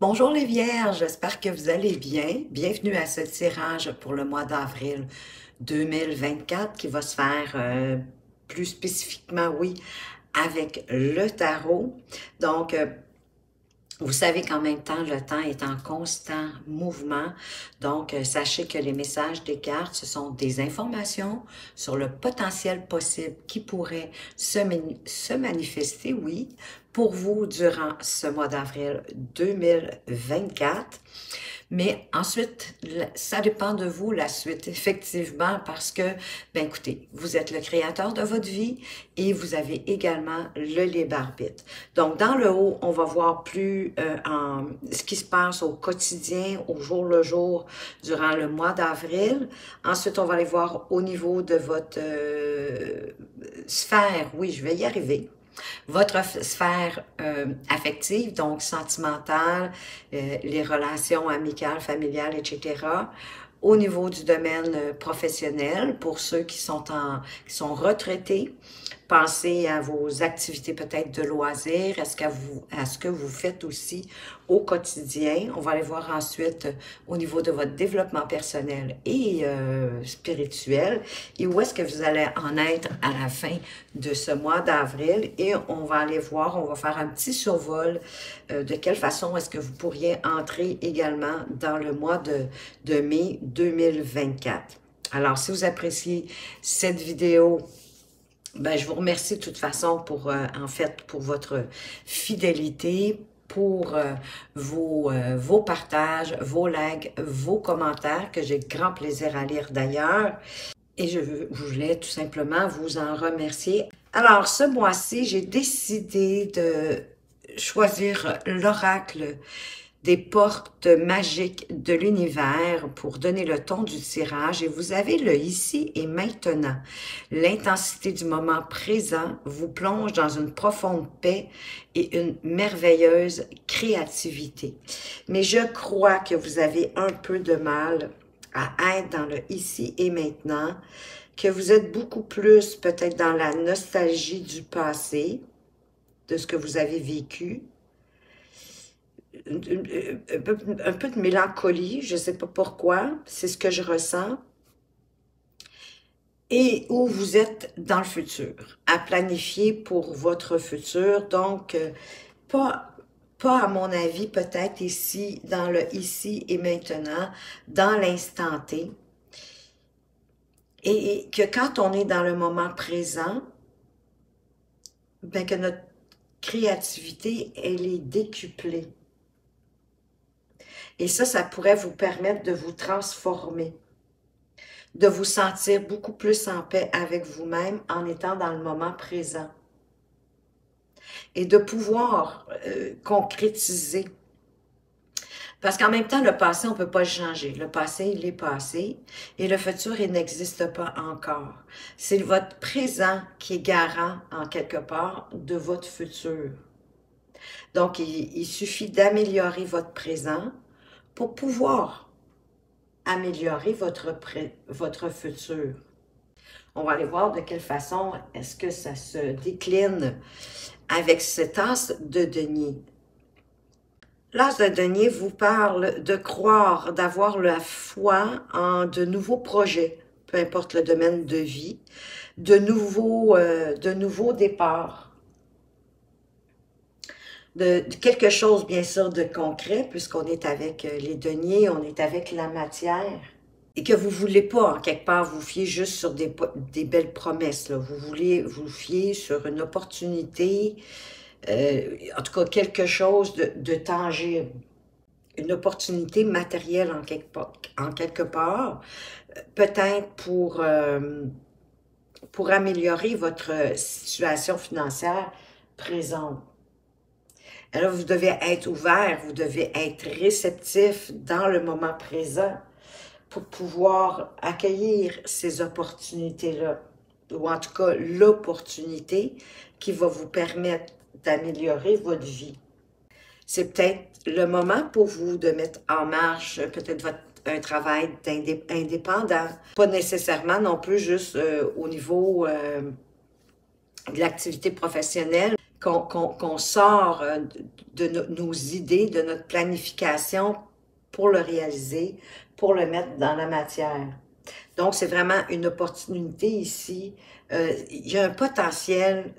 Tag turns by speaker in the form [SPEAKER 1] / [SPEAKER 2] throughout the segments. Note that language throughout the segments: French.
[SPEAKER 1] Bonjour les Vierges, j'espère que vous allez bien. Bienvenue à ce tirage pour le mois d'avril 2024 qui va se faire plus spécifiquement, oui, avec le tarot. Donc, vous savez qu'en même temps, le temps est en constant mouvement. Donc, sachez que les messages des cartes, ce sont des informations sur le potentiel possible qui pourrait se manifester, oui, pour vous durant ce mois d'avril 2024. Mais ensuite, ça dépend de vous, la suite, effectivement, parce que, ben écoutez, vous êtes le créateur de votre vie et vous avez également le libre arbitre. Donc, dans le haut, on va voir plus ce qui se passe au quotidien, au jour le jour, durant le mois d'avril. Ensuite, on va aller voir au niveau de votre sphère, oui, je vais y arriver, votre sphère affective, donc sentimentale, les relations amicales, familiales, etc. Au niveau du domaine professionnel, pour ceux qui sont retraités, pensez à vos activités peut-être de loisirs, à ce que vous faites aussi au quotidien. On va aller voir ensuite au niveau de votre développement personnel et spirituel et où est-ce que vous allez en être à la fin de ce mois d'avril. Et on va aller voir, on va faire un petit survol de quelle façon est-ce que vous pourriez entrer également dans le mois de mai 2024. Alors, si vous appréciez cette vidéo, ben, je vous remercie de toute façon pour, en fait, pour votre fidélité, pour vos partages, vos likes, vos commentaires, que j'ai grand plaisir à lire d'ailleurs. Et je voulais tout simplement vous en remercier. Alors, ce mois-ci, j'ai décidé de choisir l'oracle des portes magiques de l'univers pour donner le ton du tirage. Et vous avez le ici et maintenant. L'intensité du moment présent vous plonge dans une profonde paix et une merveilleuse créativité. Mais je crois que vous avez un peu de mal à être dans le ici et maintenant, que vous êtes beaucoup plus peut-être dans la nostalgie du passé, de ce que vous avez vécu, un peu de mélancolie, je ne sais pas pourquoi, c'est ce que je ressens, et où vous êtes dans le futur, à planifier pour votre futur, donc pas à mon avis, peut-être ici, dans le ici et maintenant, dans l'instant T, et que quand on est dans le moment présent, ben que notre créativité, elle est décuplée. Et ça pourrait vous permettre de vous transformer, de vous sentir beaucoup plus en paix avec vous-même en étant dans le moment présent. Et de pouvoir concrétiser. Parce qu'en même temps, le passé, on ne peut pas le changer. Le passé, il est passé. Et le futur, il n'existe pas encore. C'est votre présent qui est garant, en quelque part, de votre futur. Donc, il suffit d'améliorer votre présent pour pouvoir améliorer votre futur. On va aller voir de quelle façon est-ce que ça se décline avec cet as de denier. L'as de denier vous parle de croire, d'avoir la foi en de nouveaux projets, peu importe le domaine de vie, de nouveaux départs. De quelque chose, bien sûr, de concret, puisqu'on est avec les deniers, on est avec la matière, et que vous ne voulez pas, en quelque part, vous fier juste sur des belles promesses. Là. Vous voulez vous fier sur une opportunité, en tout cas quelque chose de tangible, une opportunité matérielle en quelque part, peut-être pour améliorer votre situation financière présente. Alors, vous devez être ouvert, vous devez être réceptif dans le moment présent pour pouvoir accueillir ces opportunités-là, ou en tout cas l'opportunité qui va vous permettre d'améliorer votre vie. C'est peut-être le moment pour vous de mettre en marche peut-être un travail indépendant, pas nécessairement non plus juste au niveau de l'activité professionnelle, qu'on sort de nos idées, de notre planification pour le réaliser, pour le mettre dans la matière. Donc, c'est vraiment une opportunité ici. Il y a un potentiel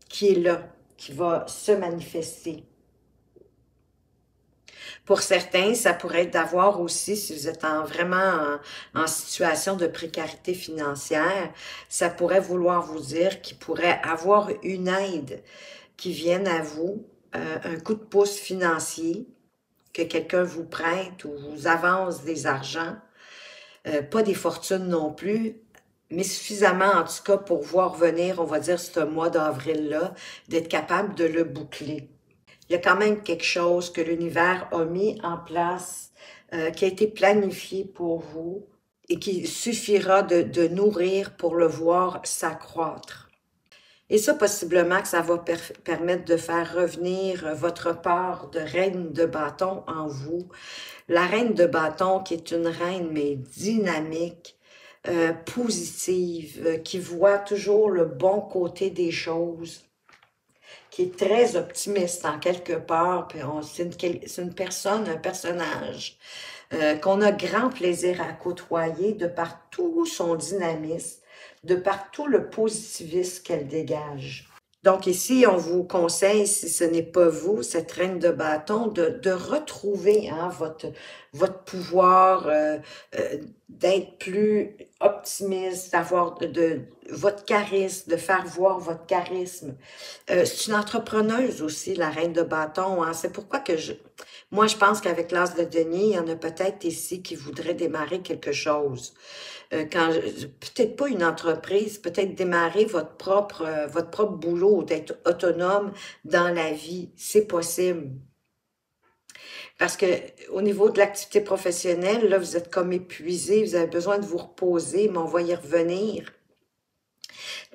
[SPEAKER 1] qui est là, qui va se manifester. Pour certains, ça pourrait être d'avoir aussi, si vous êtes vraiment en situation de précarité financière, ça pourrait vouloir vous dire qu'il pourrait avoir une aide qui vienne à vous, un coup de pouce financier, que quelqu'un vous prête ou vous avance des argents, pas des fortunes non plus, mais suffisamment en tout cas pour voir venir, on va dire, ce mois d'avril-là, d'être capable de le boucler. Il y a quand même quelque chose que l'univers a mis en place, qui a été planifié pour vous et qui suffira de nourrir pour le voir s'accroître. Et ça, possiblement que ça va permettre de faire revenir votre part de reine de bâton en vous. La reine de bâton qui est une reine, mais dynamique, positive, qui voit toujours le bon côté des choses, qui est très optimiste en quelque part, puis c'est une personne, un personnage qu'on a grand plaisir à côtoyer de par tout son dynamisme, de par tout le positivisme qu'elle dégage. Donc ici, on vous conseille, si ce n'est pas vous, cette reine de bâton, de retrouver hein, votre pouvoir, d'être plus optimiste, d'avoir votre charisme, de faire voir votre charisme. C'est une entrepreneuse aussi, la reine de bâton. Hein. C'est pourquoi que moi, je pense qu'avec l'as de denier, il y en a peut-être ici qui voudraient démarrer quelque chose. Peut-être pas une entreprise, peut-être démarrer votre propre boulot, d'être autonome dans la vie, c'est possible. Parce que au niveau de l'activité professionnelle, là, vous êtes comme épuisé, vous avez besoin de vous reposer, mais on va y revenir.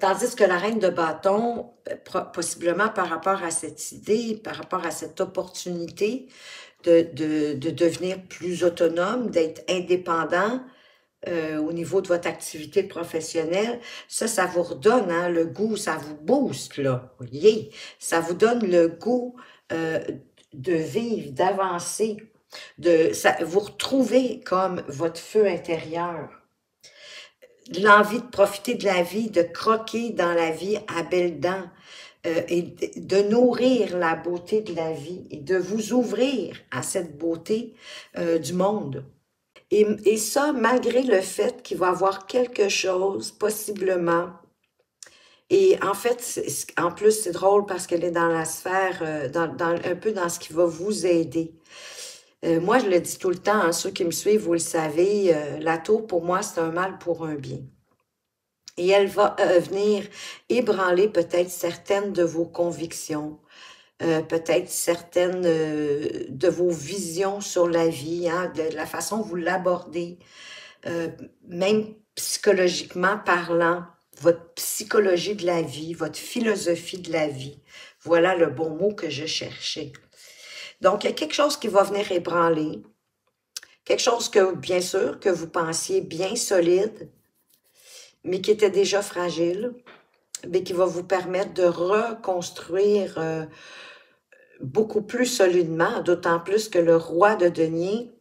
[SPEAKER 1] Tandis que la reine de bâton, possiblement par rapport à cette idée, par rapport à cette opportunité de devenir plus autonome, d'être indépendant, au niveau de votre activité professionnelle, ça vous redonne hein, le goût, ça vous booste, là, vous voyez? Ça vous donne le goût de vivre, d'avancer, vous retrouvez comme votre feu intérieur, l'envie de profiter de la vie, de croquer dans la vie à belles dents, et de nourrir la beauté de la vie et de vous ouvrir à cette beauté du monde. Et ça, malgré le fait qu'il va y avoir quelque chose, possiblement, et en fait, en plus, c'est drôle parce qu'elle est dans la sphère, un peu dans ce qui va vous aider. Moi, je le dis tout le temps, hein, ceux qui me suivent, vous le savez, la tour, pour moi, c'est un mal pour un bien. Et elle va venir ébranler peut-être certaines de vos convictions, peut-être certaines de vos visions sur la vie, hein, de la façon dont vous l'abordez, même psychologiquement parlant, votre psychologie de la vie, votre philosophie de la vie. Voilà le bon mot que je cherchais. Donc, il y a quelque chose qui va venir ébranler, quelque chose que, bien sûr, que vous pensiez bien solide, mais qui était déjà fragile, mais qui va vous permettre de reconstruire beaucoup plus solidement, d'autant plus que le roi de denier,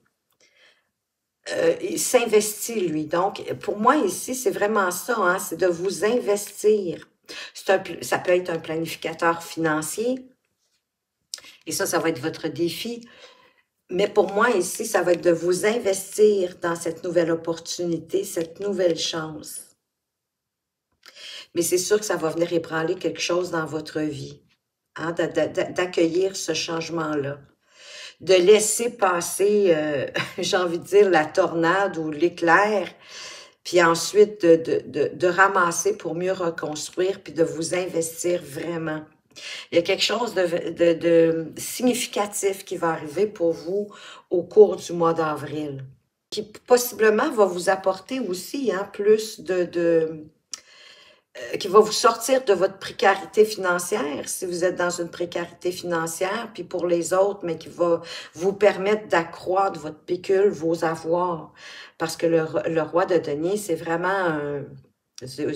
[SPEAKER 1] il s'investit, lui. Donc, pour moi, ici, c'est vraiment ça, hein, c'est de vous investir. Ça peut être un planificateur financier, et ça va être votre défi. Mais pour moi, ici, ça va être de vous investir dans cette nouvelle opportunité, cette nouvelle chance. Mais c'est sûr que ça va venir ébranler quelque chose dans votre vie, hein, d'accueillir ce changement-là. De laisser passer, j'ai envie de dire, la tornade ou l'éclair, puis ensuite de ramasser pour mieux reconstruire, puis de vous investir vraiment. Il y a quelque chose de significatif qui va arriver pour vous au cours du mois d'avril, qui possiblement va vous apporter aussi hein, plus qui va vous sortir de votre précarité financière, si vous êtes dans une précarité financière, puis pour les autres, mais qui va vous permettre d'accroître votre pécule, vos avoirs. Parce que le roi de denier, c'est vraiment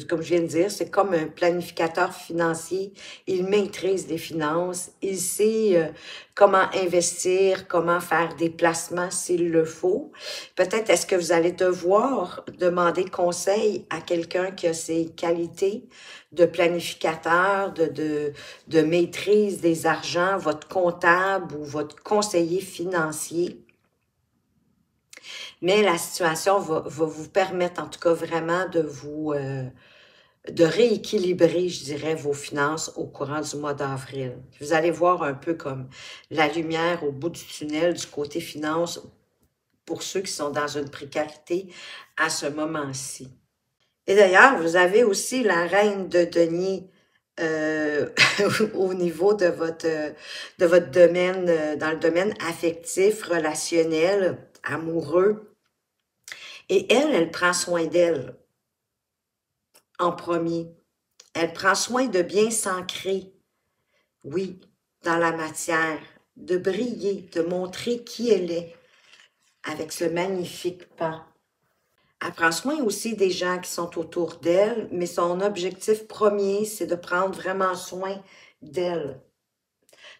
[SPEAKER 1] Comme je viens de dire, c'est comme un planificateur financier. Il maîtrise les finances. Il sait comment investir, comment faire des placements s'il le faut. Peut-être est-ce que vous allez devoir demander conseil à quelqu'un qui a ces qualités de planificateur, de maîtrise des argents, votre comptable ou votre conseiller financier. Mais la situation va vous permettre, en tout cas, vraiment de rééquilibrer, je dirais, vos finances au courant du mois d'avril. Vous allez voir un peu comme la lumière au bout du tunnel du côté finances pour ceux qui sont dans une précarité à ce moment-ci. Et d'ailleurs, vous avez aussi la reine de denier au niveau de votre domaine, dans le domaine affectif, relationnel, amoureux. Et elle prend soin d'elle en premier. Elle prend soin de bien s'ancrer, oui, dans la matière, de briller, de montrer qui elle est avec ce magnifique pan. Elle prend soin aussi des gens qui sont autour d'elle, mais son objectif premier, c'est de prendre vraiment soin d'elle,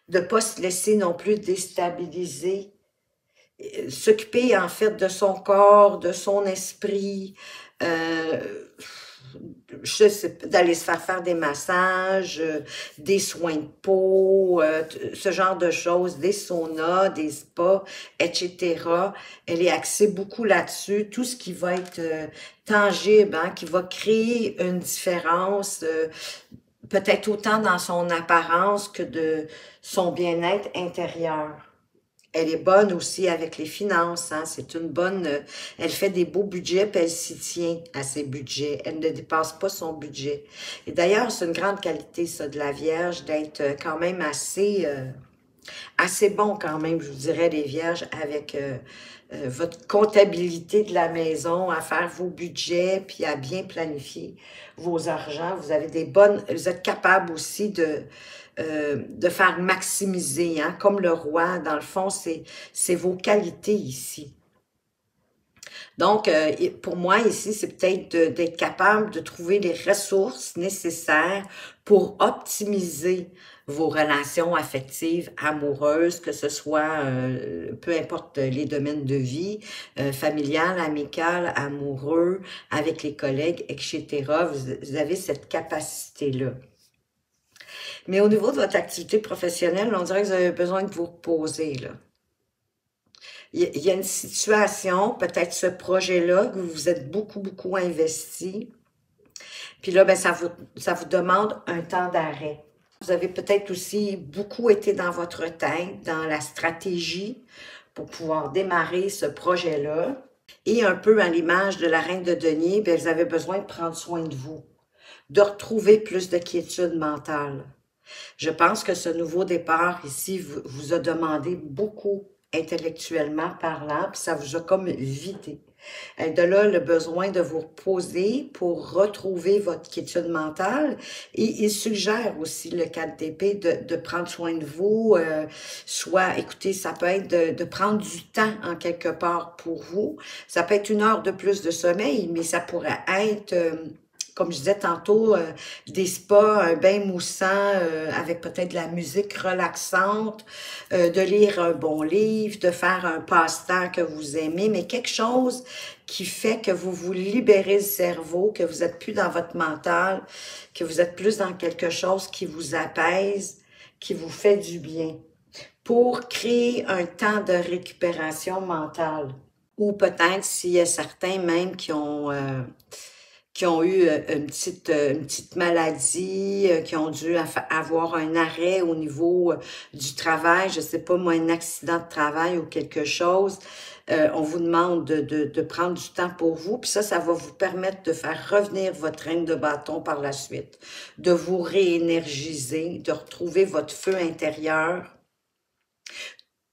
[SPEAKER 1] de ne pas se laisser non plus déstabiliser, s'occuper en fait de son corps, de son esprit, je sais pas, d'aller se faire des massages, des soins de peau, ce genre de choses, des saunas, des spas, etc. Elle est axée beaucoup là-dessus, tout ce qui va être tangible, hein, qui va créer une différence, peut-être autant dans son apparence que de son bien-être intérieur. Elle est bonne aussi avec les finances, hein? C'est une bonne... elle fait des beaux budgets, puis elle s'y tient à ses budgets. Elle ne dépasse pas son budget. Et d'ailleurs, c'est une grande qualité, ça, de la Vierge, d'être quand même assez bon quand même, je vous dirais, les Vierges, avec votre comptabilité de la maison, à faire vos budgets, puis à bien planifier vos argents. Vous avez vous êtes capable aussi de faire maximiser, hein, comme le roi, dans le fond, c'est vos qualités ici. Donc, pour moi, ici, c'est peut-être d'être capable de trouver les ressources nécessaires pour optimiser vos relations affectives, amoureuses, que ce soit, peu importe les domaines de vie, familial, amical, amoureux, avec les collègues, etc. Vous avez cette capacité-là. Mais au niveau de votre activité professionnelle, on dirait que vous avez besoin de vous reposer, là. Il y a une situation, peut-être ce projet-là, que vous vous êtes beaucoup investi. Puis là, ben, ça vous demande un temps d'arrêt. Vous avez peut-être aussi beaucoup été dans votre tête, dans la stratégie pour pouvoir démarrer ce projet-là. Et un peu à l'image de la reine de denier, bien, vous avez besoin de prendre soin de vous, de retrouver plus de quiétude mentale. Je pense que ce nouveau départ ici vous a demandé beaucoup intellectuellement parlant, puis ça vous a comme vidé. Et de là, le besoin de vous reposer pour retrouver votre quiétude mentale. Et il suggère aussi, le 4 d'épée, de prendre soin de vous, soit, écoutez, ça peut être de prendre du temps en quelque part pour vous. Ça peut être 1 heure de plus de sommeil, mais ça pourrait être... comme je disais tantôt, des spas, un bain moussant avec peut-être de la musique relaxante, de lire un bon livre, de faire un passe-temps que vous aimez, mais quelque chose qui fait que vous vous libérez le cerveau, que vous êtes plus dans votre mental, que vous êtes plus dans quelque chose qui vous apaise, qui vous fait du bien, pour créer un temps de récupération mentale. Ou peut-être s'il y a certains même qui ont eu une petite maladie, qui ont dû avoir un arrêt au niveau du travail, je sais pas moi, un accident de travail ou quelque chose. On vous demande de prendre du temps pour vous, puis ça va vous permettre de faire revenir votre reine de bâton par la suite, de vous réénergiser, de retrouver votre feu intérieur,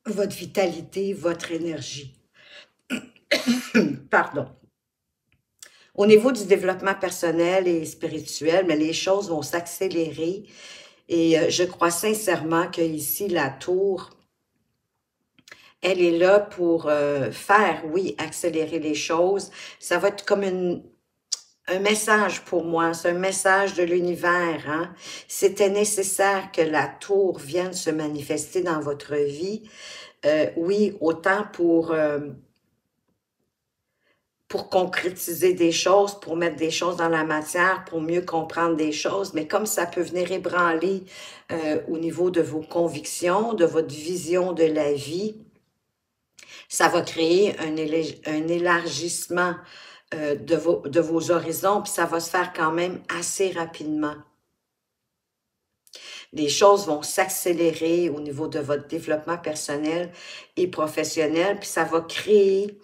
[SPEAKER 1] votre vitalité, votre énergie. Pardon. Au niveau du développement personnel et spirituel, mais les choses vont s'accélérer et je crois sincèrement que ici la tour, elle est là pour faire, oui, accélérer les choses. Ça va être comme un message pour moi, c'est un message de l'univers, hein. C'était nécessaire que la tour vienne se manifester dans votre vie, oui, autant pour concrétiser des choses, pour mettre des choses dans la matière, pour mieux comprendre des choses, mais comme ça peut venir ébranler au niveau de vos convictions, de votre vision de la vie, ça va créer un élargissement de vos horizons, puis ça va se faire quand même assez rapidement. Les choses vont s'accélérer au niveau de votre développement personnel et professionnel, puis ça va créer,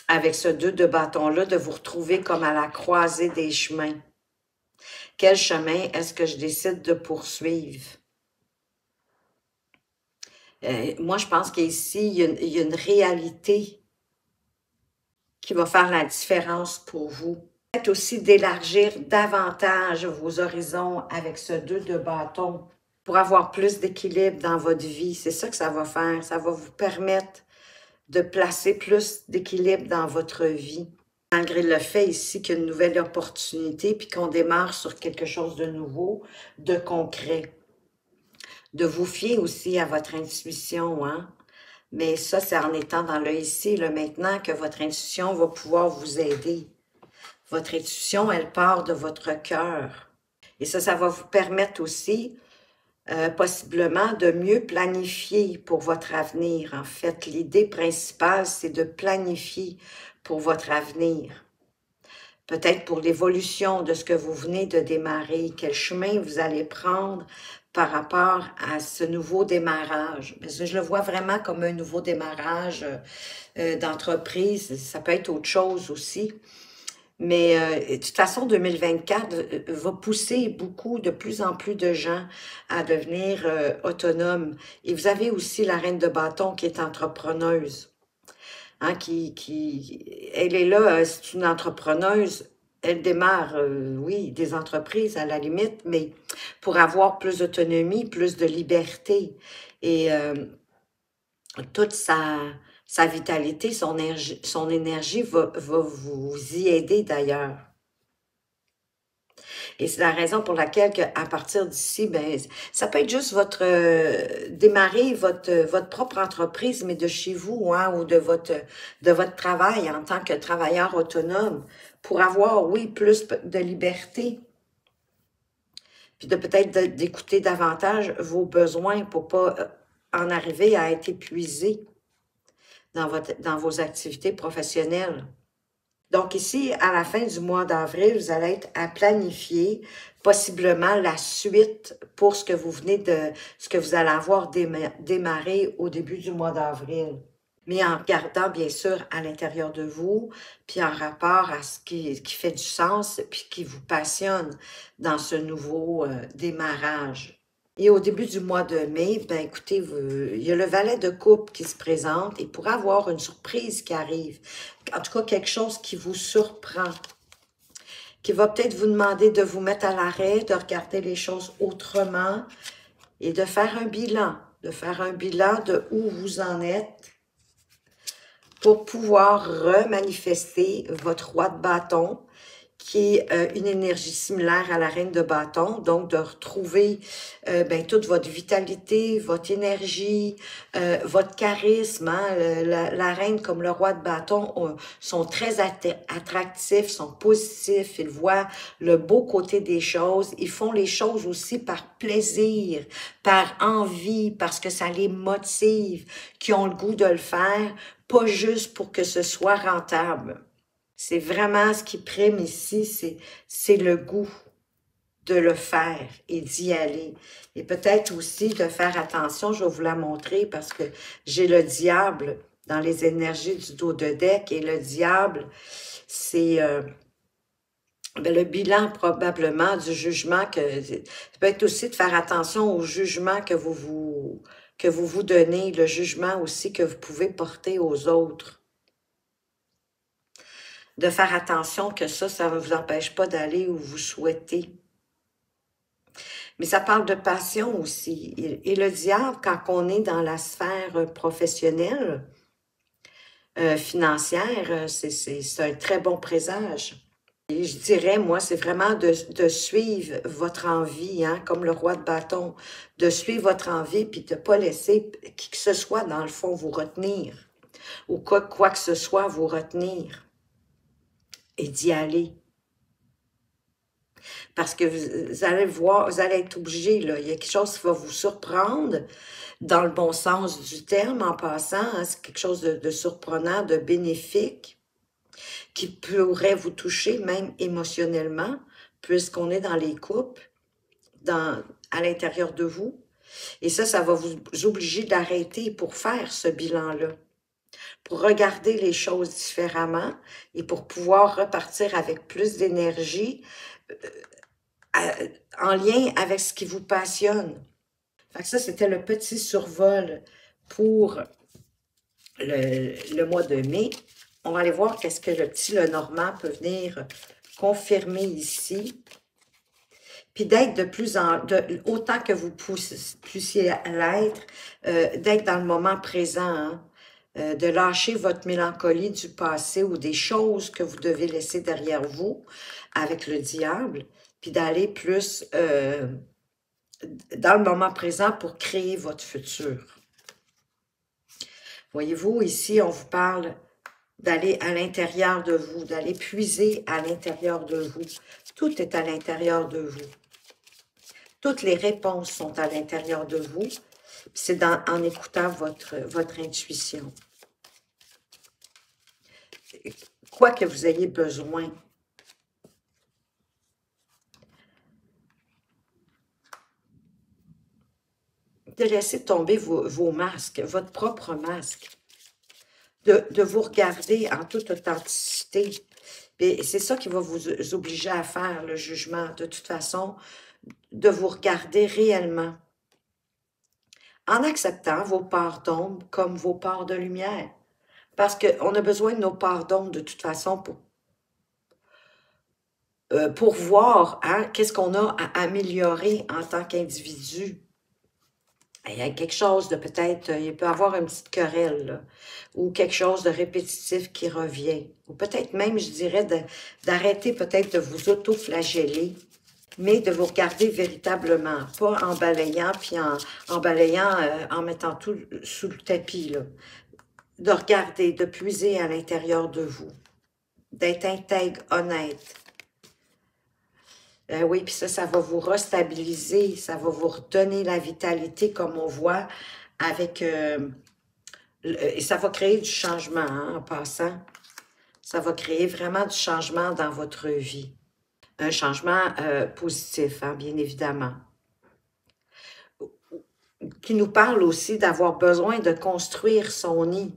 [SPEAKER 1] avec ce 2 de bâton-là, de vous retrouver comme à la croisée des chemins. Quel chemin est-ce que je décide de poursuivre? Moi, je pense qu'ici, il y a une réalité qui va faire la différence pour vous. Peut-être aussi d'élargir davantage vos horizons avec ce 2 de bâton pour avoir plus d'équilibre dans votre vie. C'est ça que ça va faire. Ça va vous permettre de placer plus d'équilibre dans votre vie. Malgré le fait ici qu'il y a une nouvelle opportunité, puis qu'on démarre sur quelque chose de nouveau, de concret. De vous fier aussi à votre intuition, hein? Mais ça, c'est en étant dans le ici, le maintenant, que votre intuition va pouvoir vous aider. Votre intuition, elle part de votre cœur. Et ça va vous permettre aussi, possiblement, de mieux planifier pour votre avenir. En fait, l'idée principale, c'est de planifier pour votre avenir. Peut-être pour l'évolution de ce que vous venez de démarrer, quel chemin vous allez prendre par rapport à ce nouveau démarrage. Parce que je le vois vraiment comme un nouveau démarrage d'entreprise. Ça peut être autre chose aussi. Mais de toute façon, 2024 va pousser de plus en plus de gens à devenir autonomes. Et vous avez aussi la reine de bâton qui est entrepreneuse. Hein, elle est là, c'est une entrepreneuse. Elle démarre, oui, des entreprises à la limite, mais pour avoir plus d'autonomie, plus de liberté. Et toute sa vitalité, son énergie va vous y aider d'ailleurs. Et c'est la raison pour laquelle, à partir d'ici, ben, ça peut être juste démarrer votre propre entreprise, mais de chez vous, hein, ou de votre travail en tant que travailleur autonome, pour avoir, oui, plus de liberté, puis de peut-être d'écouter davantage vos besoins pour pas en arriver à être épuisé dans vos activités professionnelles. Donc ici, à la fin du mois d'avril, vous allez être à planifier possiblement la suite pour ce que vous allez avoir démarré au début du mois d'avril. Mais en regardant bien sûr à l'intérieur de vous, puis en rapport à ce qui fait du sens, puis qui vous passionne dans ce nouveau démarrage. Et au début du mois de mai, ben écoutez, il y a le valet de coupe qui se présente et pour avoir une surprise qui arrive. En tout cas, quelque chose qui vous surprend, qui va peut-être vous demander de vous mettre à l'arrêt, de regarder les choses autrement et de faire un bilan de où vous en êtes pour pouvoir remanifester votre roi de bâton, qui est une énergie similaire à la reine de bâton, donc de retrouver ben, toute votre vitalité, votre énergie, votre charisme. Hein, la reine comme le roi de bâton sont très attractifs, sont positifs, ils voient le beau côté des choses, ils font les choses aussi par plaisir, par envie, parce que ça les motive, qui ont le goût de le faire, pas juste pour que ce soit rentable. C'est vraiment ce qui prime ici, c'est le goût de le faire et d'y aller. Et peut-être aussi de faire attention, je vais vous la montrer parce que j'ai le diable dans les énergies du dos de deck et le diable, c'est ben, le bilan probablement du jugement que ça peut être aussi de faire attention au jugement que vous vous donnez, le jugement aussi que vous pouvez porter aux autres. De faire attention que ça ne vous empêche pas d'aller où vous souhaitez. Mais ça parle de passion aussi. Et le diable, quand on est dans la sphère professionnelle, financière, c'est un très bon présage. Et je dirais, moi, c'est vraiment de suivre votre envie, hein, comme le roi de bâton, de suivre votre envie, puis de ne pas laisser qui que ce soit, dans le fond, vous retenir, ou quoi que ce soit vous retenir, et d'y aller. Parce que vous allez voir, vous allez être obligé, là, il y a quelque chose qui va vous surprendre, dans le bon sens du terme, en passant, hein, c'est quelque chose de surprenant, de bénéfique, qui pourrait vous toucher même émotionnellement, puisqu'on est dans les couples, à l'intérieur de vous. Et ça va vous obliger d'arrêter pour faire ce bilan-là, pour regarder les choses différemment et pour pouvoir repartir avec plus d'énergie en lien avec ce qui vous passionne. Fait que ça, c'était le petit survol pour le mois de mai. On va aller voir qu'est-ce que le petit Lenormand peut venir confirmer ici. Puis d'être de plus en... autant que vous puissiez l'être, d'être dans le moment présent, hein, de lâcher votre mélancolie du passé ou des choses que vous devez laisser derrière vous avec le diable, puis d'aller plus dans le moment présent pour créer votre futur. Voyez-vous, ici, on vous parle d'aller à l'intérieur de vous, d'aller puiser à l'intérieur de vous. Tout est à l'intérieur de vous. Toutes les réponses sont à l'intérieur de vous. C'est en écoutant votre intuition. Quoi que vous ayez besoin. De laisser tomber vos masques, votre propre masque. De vous regarder en toute authenticité. C'est ça qui va vous obliger à faire le jugement. De toute façon, de vous regarder réellement. En acceptant vos parts d'ombre comme vos parts de lumière. Parce qu'on a besoin de nos parts d'ombre de toute façon pour voir hein, qu'est-ce qu'on a à améliorer en tant qu'individu. Il y a quelque chose de peut-être, il peut y avoir une petite querelle, là, ou quelque chose de répétitif qui revient. Ou peut-être même, je dirais, d'arrêter peut-être de vous auto-flageller, mais de vous regarder véritablement, pas en balayant, puis en balayant, en mettant tout sous le tapis, là. De regarder, de puiser à l'intérieur de vous, d'être intègre, honnête. Oui, puis ça va vous restabiliser, ça va vous redonner la vitalité comme on voit avec... et ça va créer du changement hein, en passant. Ça va créer vraiment du changement dans votre vie. Un changement positif, hein, bien évidemment. Qui nous parle aussi d'avoir besoin de construire son nid.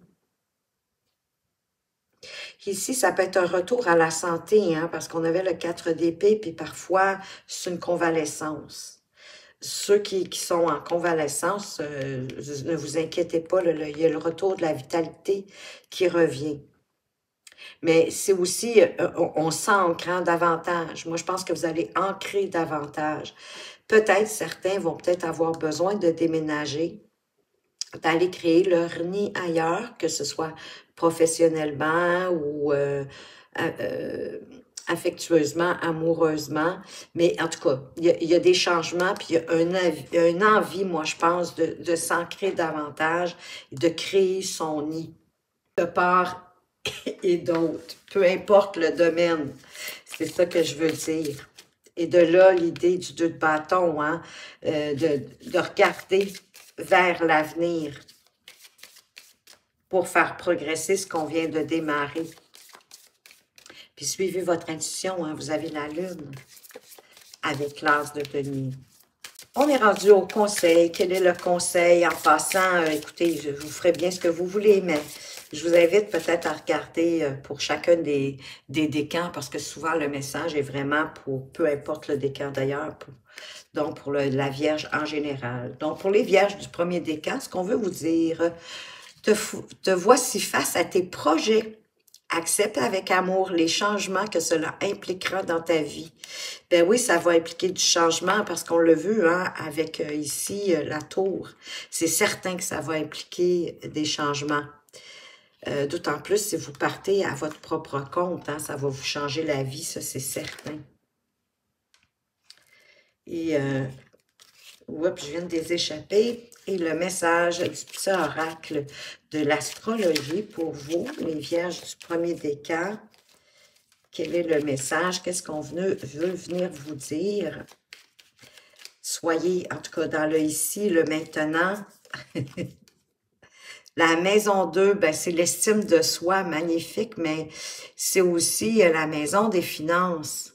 [SPEAKER 1] Ici, ça peut être un retour à la santé, hein, parce qu'on avait le 4 d'épée, puis parfois, c'est une convalescence. Ceux qui sont en convalescence, ne vous inquiétez pas, il y a le retour de la vitalité qui revient. Mais c'est aussi, on s'ancre hein, davantage. Moi, je pense que vous allez ancrer davantage. Peut-être certains vont peut-être avoir besoin de déménager, d'aller créer leur nid ailleurs, que ce soit professionnellement ou affectueusement, amoureusement. Mais en tout cas, il y a des changements, puis il y a une envie, moi, je pense, de s'ancrer davantage, de créer son nid de part et d'autre, peu importe le domaine. C'est ça que je veux dire. Et de là, l'idée du 2 de bâton, hein, de regarder vers l'avenir pour faire progresser ce qu'on vient de démarrer. Puis suivez votre intuition, hein, vous avez la lune avec l'as de denier. On est rendu au conseil. Quel est le conseil? En passant, écoutez, je vous ferai bien ce que vous voulez, mais je vous invite peut-être à regarder pour chacun des décans, parce que souvent le message est vraiment pour, peu importe le décan d'ailleurs, donc pour la Vierge en général. Donc pour les Vierges du premier décan, ce qu'on veut vous dire, te voici face à tes projets. Accepte avec amour les changements que cela impliquera dans ta vie. Ben oui, ça va impliquer du changement parce qu'on l'a vu hein, avec ici la tour. C'est certain que ça va impliquer des changements. D'autant plus si vous partez à votre propre compte, hein, ça va vous changer la vie, ça c'est certain. Et, oups, je viens de les échapper. Et le message du petit oracle de l'astrologie pour vous, les vierges du premier décan. Quel est le message? Qu'est-ce qu'on veut venir vous dire? Soyez, en tout cas, dans le ici, le maintenant. La maison 2, ben, c'est l'estime de soi, magnifique, mais c'est aussi la maison des finances.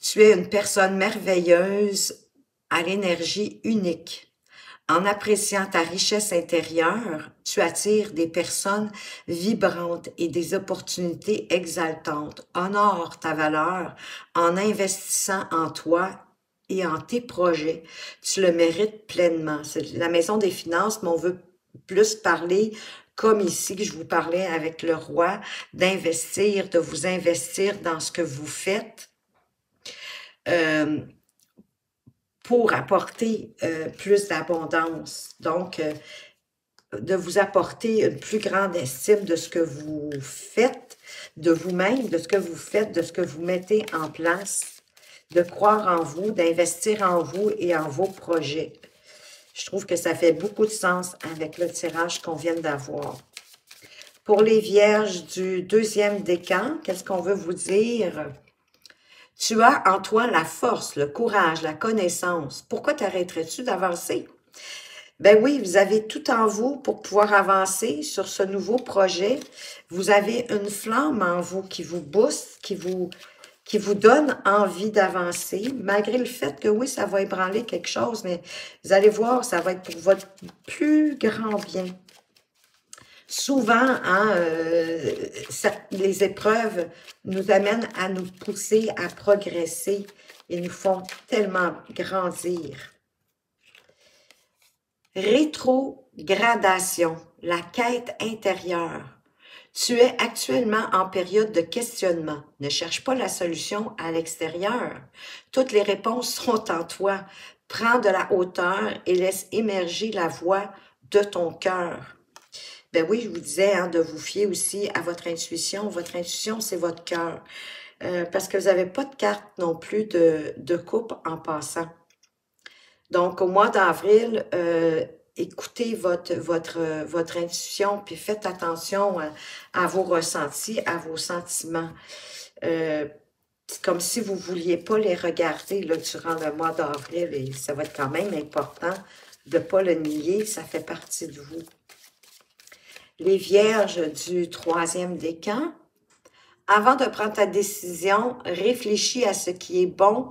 [SPEAKER 1] Tu es une personne merveilleuse à l'énergie unique. En appréciant ta richesse intérieure, tu attires des personnes vibrantes et des opportunités exaltantes. Honore ta valeur en investissant en toi et en tes projets. Tu le mérites pleinement. C'est la maison des finances, mais on veut plus parler comme ici que je vous parlais avec le roi, d'investir, de vous investir dans ce que vous faites. Pour apporter plus d'abondance. Donc, de vous apporter une plus grande estime de ce que vous faites, de vous-même, de ce que vous faites, de ce que vous mettez en place, de croire en vous, d'investir en vous et en vos projets. Je trouve que ça fait beaucoup de sens avec le tirage qu'on vient d'avoir. Pour les vierges du deuxième décan, qu'est-ce qu'on veut vous dire? Tu as en toi la force, le courage, la connaissance. Pourquoi t'arrêterais-tu d'avancer? Ben oui, vous avez tout en vous pour pouvoir avancer sur ce nouveau projet. Vous avez une flamme en vous qui vous booste, qui vous donne envie d'avancer, malgré le fait que oui, ça va ébranler quelque chose, mais vous allez voir, ça va être pour votre plus grand bien. Souvent, hein, les épreuves nous amènent à nous pousser à progresser et nous font tellement grandir. Rétrogradation, la quête intérieure. Tu es actuellement en période de questionnement. Ne cherche pas la solution à l'extérieur. Toutes les réponses sont en toi. Prends de la hauteur et laisse émerger la voix de ton cœur. Ben oui, je vous disais hein, de vous fier aussi à votre intuition. Votre intuition, c'est votre cœur. Parce que vous n'avez pas de carte non plus de coupe en passant. Donc, au mois d'avril, écoutez votre intuition, puis faites attention à vos ressentis, à vos sentiments. C'est comme si vous ne vouliez pas les regarder là, durant le mois d'avril, et ça va être quand même important de ne pas le nier, ça fait partie de vous. Les vierges du troisième décan, avant de prendre ta décision, réfléchis à ce qui est bon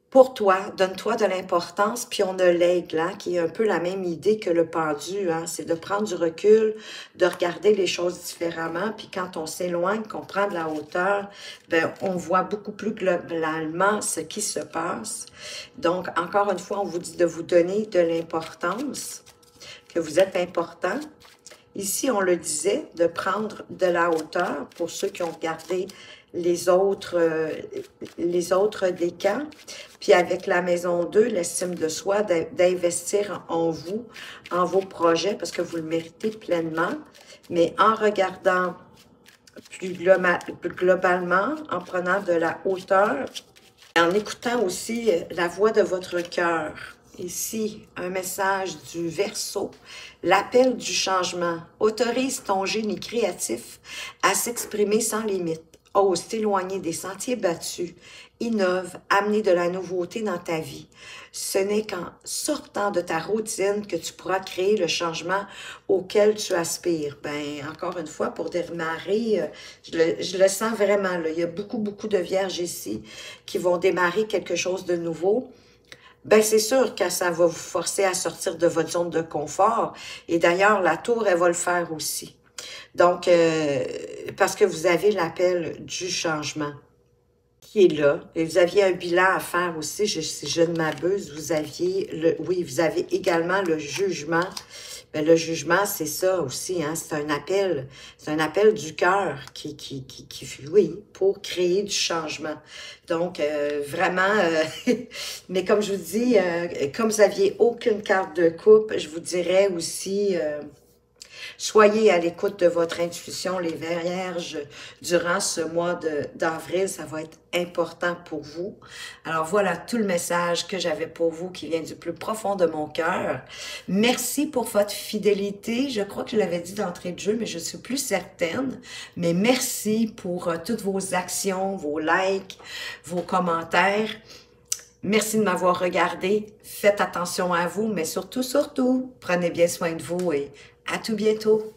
[SPEAKER 1] pour toi, donne-toi de l'importance, puis on a l'aigle, hein, qui est un peu la même idée que le pendu, hein, c'est de prendre du recul, de regarder les choses différemment, puis quand on s'éloigne, qu'on prend de la hauteur, ben, on voit beaucoup plus globalement ce qui se passe. Donc, encore une fois, on vous dit de vous donner de l'importance, que vous êtes important. Ici, on le disait, de prendre de la hauteur pour ceux qui ont regardé les autres décans. Puis avec la maison 2, l'estime de soi, d'investir en vous, en vos projets, parce que vous le méritez pleinement. Mais en regardant plus globalement, en prenant de la hauteur, en écoutant aussi la voix de votre cœur. Ici, un message du Verseau, l'appel du changement. Autorise ton génie créatif à s'exprimer sans limite. Ose t'éloigner des sentiers battus. Innove, amener de la nouveauté dans ta vie. Ce n'est qu'en sortant de ta routine que tu pourras créer le changement auquel tu aspires. Ben, encore une fois, pour démarrer, je le sens vraiment. Là. Il y a beaucoup de vierges ici qui vont démarrer quelque chose de nouveau. Ben c'est sûr que ça va vous forcer à sortir de votre zone de confort. Et d'ailleurs, la tour, elle va le faire aussi. Donc, parce que vous avez l'appel du changement qui est là. Et vous aviez un bilan à faire aussi, si je ne m'abuse. Vous aviez, vous avez également le jugement. Ben, le jugement, c'est ça aussi, hein, c'est un appel du cœur oui, pour créer du changement. Donc, vraiment, mais comme je vous dis, comme vous n'aviez aucune carte de coupe, je vous dirais aussi, Soyez à l'écoute de votre intuition, les Vierges, durant ce mois d'avril, ça va être important pour vous. Alors voilà tout le message que j'avais pour vous qui vient du plus profond de mon cœur. Merci pour votre fidélité. Je crois que je l'avais dit d'entrée de jeu, mais je suis plus certaine. Mais merci pour toutes vos actions, vos likes, vos commentaires. Merci de m'avoir regardé. Faites attention à vous, mais surtout, prenez bien soin de vous et à tout bientôt.